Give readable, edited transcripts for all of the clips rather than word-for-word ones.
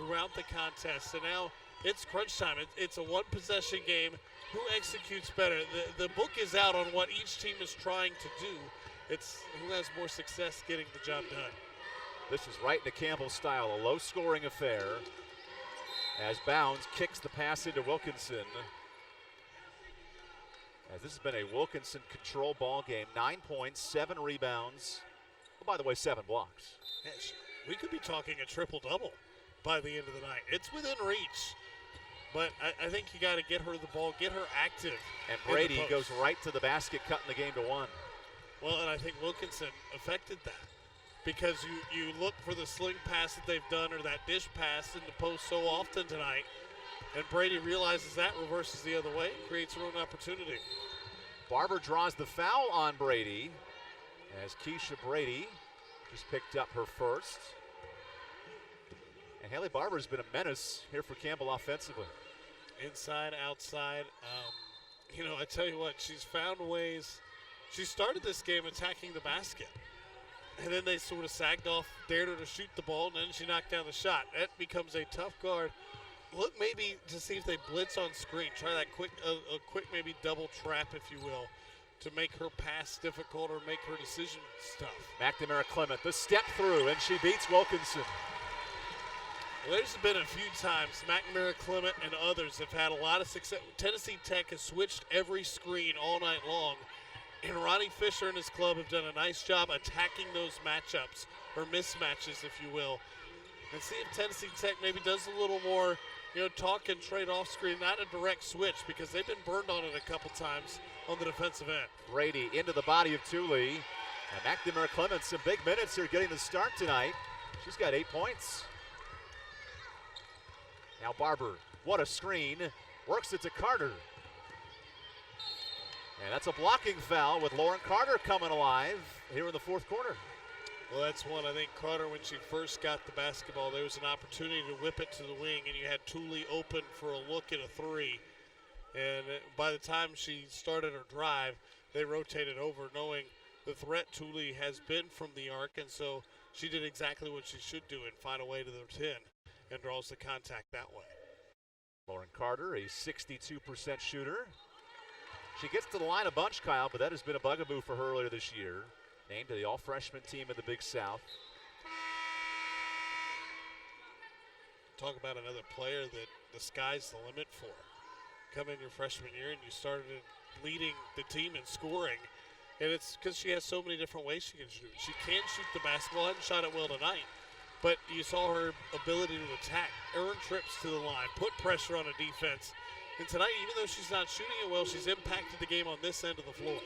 throughout the contest. And now it's crunch time. It's a one-possession game. Who executes better? The book is out on what each team is trying to do. It's who has more success getting the job done. This is right into Campbell's style, a low-scoring affair. As Bounds kicks the pass into Wilkinson. As this has been a Wilkinson control ball game. 9 points, 7 rebounds. Oh, by the way, 7 blocks. Yes, we could be talking a triple-double by the end of the night. It's within reach. But I think you got to get her the ball, get her active. And Brady goes right to the basket, cutting the game to 1. Well, and I think Wilkinson affected that because you look for the sling pass that they've done or that dish pass in the post so often tonight, and Brady realizes that, reverses the other way, and creates her own opportunity. Barber draws the foul on Brady as Keisha Brady just picked up her first. And Haley Barber has been a menace here for Campbell offensively. Inside, outside. You know, I tell you what, she's found ways. She started this game attacking the basket. And then they sort of sagged off, dared her to shoot the ball, and then she knocked down the shot. That becomes a tough guard. Look maybe to see if they blitz on screen. Try that quick maybe double trap, if you will, to make her pass difficult or make her decision tough. McNamara Clement, the step through, and she beats Wilkinson. Well, there's been a few times McNamara Clement and others have had a lot of success. Tennessee Tech has switched every screen all night long. And Ronnie Fisher and his club have done a nice job attacking those matchups, or mismatches, if you will. And see if Tennessee Tech maybe does a little more, you know, talk and trade off screen, not a direct switch, because they've been burned on it a couple times on the defensive end. Brady into the body of Thule. And McNamara Clements, some big minutes here getting the start tonight. She's got 8 points. Now Barber, what a screen. Works it to Carter. And that's a blocking foul with Lauren Carter coming alive here in the fourth quarter. Well, that's one. I think Carter, when she first got the basketball, there was an opportunity to whip it to the wing, and you had Thule open for a look at a three. And by the time she started her drive, they rotated over, knowing the threat Thule has been from the arc, and so she did exactly what she should do and find a way to the 10 and draws the contact that way. Lauren Carter, a 62% shooter. She gets to the line a bunch, Kyle, but that has been a bugaboo for her earlier this year. Named to the all-freshman team in the Big South. Talk about another player that the sky's the limit for. Come in your freshman year and you started leading the team in scoring. And it's because she has so many different ways she can shoot. She can shoot the basketball, hasn't shot it well tonight. But you saw her ability to attack, earn trips to the line, put pressure on a defense. And tonight, even though she's not shooting it well, she's impacted the game on this end of the floor.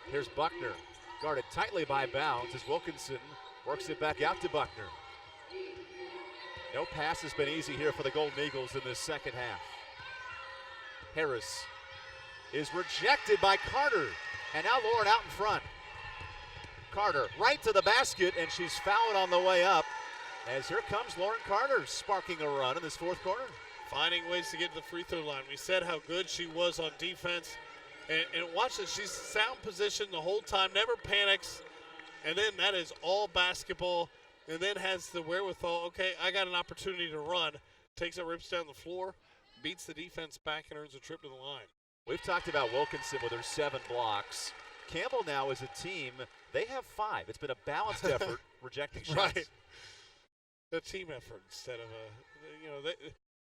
Here's Buckner, guarded tightly by Bounds as Wilkinson works it back out to Buckner. No pass has been easy here for the Golden Eagles in this second half. Harris is rejected by Carter, and now Lauren out in front. Carter right to the basket, and she's fouled on the way up. As here comes Lauren Carter sparking a run in this fourth quarter. Finding ways to get to the free throw line. We said how good she was on defense. And watch this, she's sound position the whole time, never panics. And then that is all basketball. And then has the wherewithal, okay, I got an opportunity to run. Takes it, rips down the floor, beats the defense back, and earns a trip to the line. We've talked about Wilkinson with her 7 blocks. Campbell now as a team, they have 5. It's been a balanced effort, rejecting shots. Right. A team effort instead of a, you know,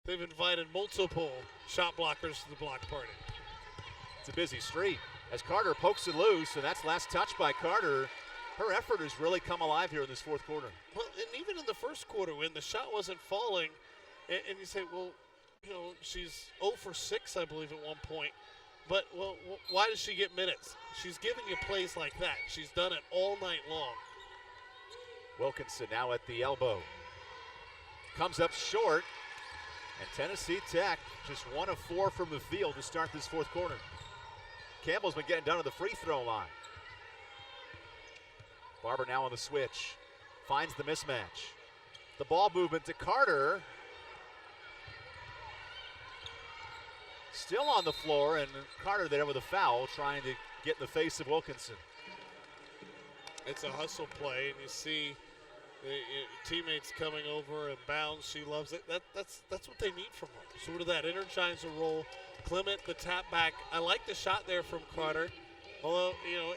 they've invited multiple shot blockers to the block party. It's a busy street as Carter pokes it loose, and that's last touch by Carter. Her effort has really come alive here in this fourth quarter. Well, and even in the first quarter when the shot wasn't falling, and you say, well, you know, she's 0 for 6, I believe, at one point. But, well, why does she get minutes? She's giving you plays like that. She's done it all night long. Wilkinson now at the elbow. Comes up short, and Tennessee Tech just 1 of 4 from the field to start this fourth quarter. Campbell's been getting down to the free throw line. Barber now on the switch. Finds the mismatch. The ball movement to Carter. Still on the floor, and Carter there with a foul, trying to get in the face of Wilkinson. It's a hustle play, and you see teammates coming over and bounds. She loves it. That's what they need from her. Sort of that energizer role. Clement, the tap back. I like the shot there from Carter. Although,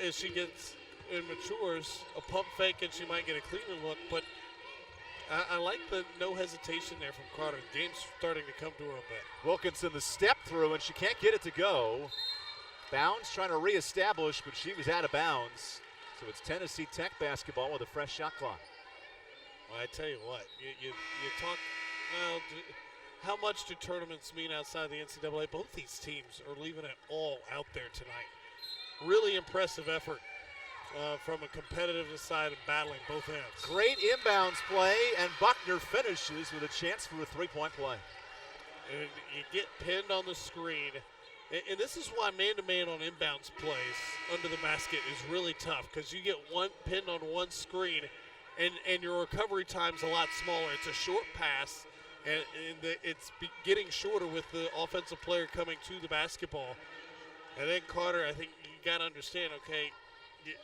as she gets and matures, a pump fake and she might get a cleaner look. But I like the no hesitation there from Carter. The game's starting to come to her a bit. Wilkinson, the step through, and she can't get it to go. Bounds trying to reestablish, but she was out of bounds. So it's Tennessee Tech basketball with a fresh shot clock. Well, I tell you what, you talk, how much do tournaments mean outside the NCAA? Both these teams are leaving it all out there tonight. Really impressive effort from a competitive side and battling both ends. Great inbounds play, and Buckner finishes with a chance for a three-point play. And you get pinned on the screen. And this is why man-to-man on inbounds plays under the basket is really tough, because you get one pinned on one screen, and your recovery time's a lot smaller. It's a short pass, and it's getting shorter with the offensive player coming to the basketball. And then Carter, I think you got to understand, okay,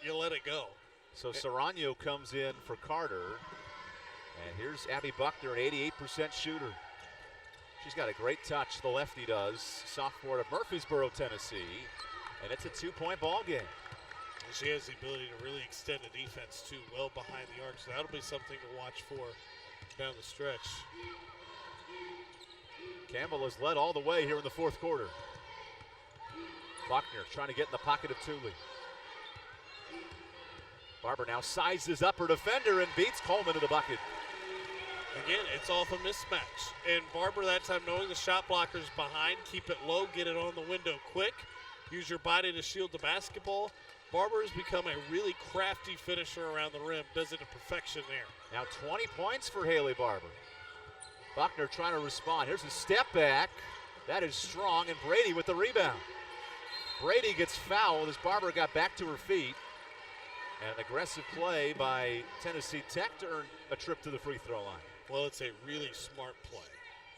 you let it go. So Serrano comes in for Carter, and here's Abby Buckner, an 88% shooter. She's got a great touch, the lefty does. Sophomore of Murfreesboro, Tennessee, and it's a two-point ball game. And she has the ability to really extend the defense, too, well behind the arc, so that'll be something to watch for down the stretch. Campbell has led all the way here in the fourth quarter. Buckner trying to get in the pocket of Thule. Barber now sizes up her defender and beats Coleman to the bucket. Again, it's off a mismatch. And Barber that time, knowing the shot blocker's behind, keep it low, get it on the window quick, use your body to shield the basketball. Barber has become a really crafty finisher around the rim, does it to perfection there. Now 20 points for Haley Barber. Buckner trying to respond. Here's a step back. That is strong, and Brady with the rebound. Brady gets fouled as Barber got back to her feet. And an aggressive play by Tennessee Tech to earn a trip to the free throw line. Well, it's a really smart play.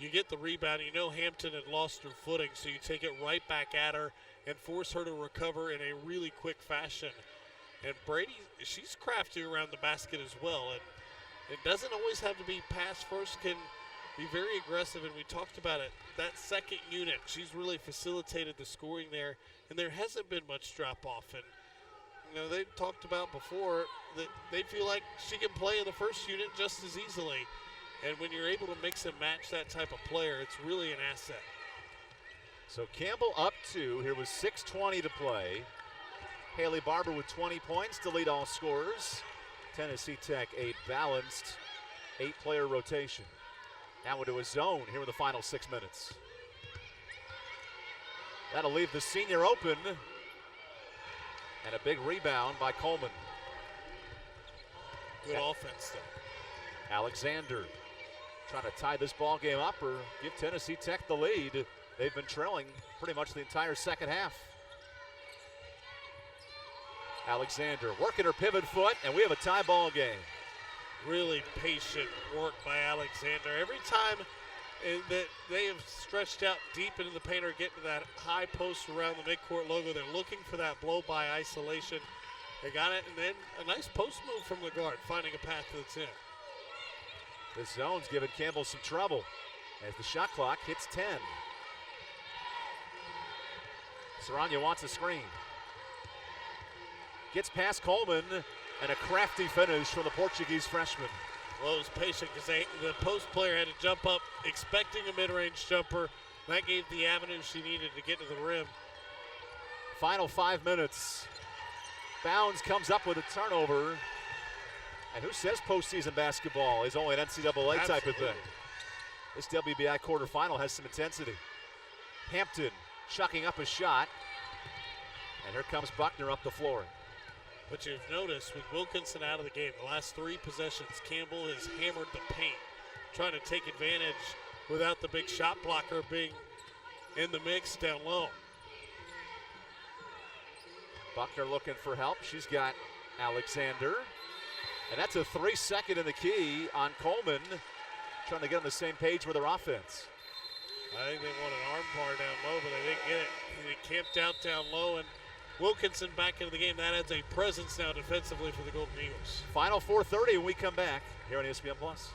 You get the rebound. You know Hampton had lost her footing, so you take it right back at her and force her to recover in a really quick fashion. And Brady, she's crafty around the basket as well. And it doesn't always have to be pass first, can be very aggressive. And we talked about it. That second unit, she's really facilitated the scoring there. And there hasn't been much drop-off. And they've talked about before that they feel like she can play in the first unit just as easily. And when you're able to mix and match that type of player, it's really an asset. So Campbell up 2 here with 6:20 to play. Haley Barber with 20 points to lead all scorers. Tennessee Tech a balanced 8-player rotation. Now into a zone here in the final 6 minutes. That'll leave the senior open. And a big rebound by Coleman. Good offense, though. Alexander trying to tie this ball game up or give Tennessee Tech the lead. They've been trailing pretty much the entire second half. Alexander working her pivot foot, and we have a tie ball game. Really patient work by Alexander. Every time that they have stretched out deep into the paint or get to that high post around the midcourt logo, they're looking for that blow-by isolation. They got it, and then a nice post move from the guard, finding a path that's in. This zone's giving Campbell some trouble as the shot clock hits 10. Serrano wants a screen. Gets past Coleman, and a crafty finish from the Portuguese freshman. Well, it was patient because the post player had to jump up expecting a mid-range jumper. That gave the avenue she needed to get to the rim. Final 5 minutes. Bounds comes up with a turnover. And who says postseason basketball is only an NCAA type of thing? This WBI quarterfinal has some intensity. Hampton chucking up a shot. And here comes Buckner up the floor. But you've noticed with Wilkinson out of the game, the last 3 possessions, Campbell has hammered the paint, trying to take advantage without the big shot blocker being in the mix down low. Buckner looking for help. She's got Alexander. And that's a 3-second in the key on Coleman, trying to get on the same page with their offense. I think they want an arm bar down low, but they didn't get it. They camped out down low, and Wilkinson back into the game. That adds a presence now defensively for the Golden Eagles. Final 4:30 when we come back here on ESPN Plus.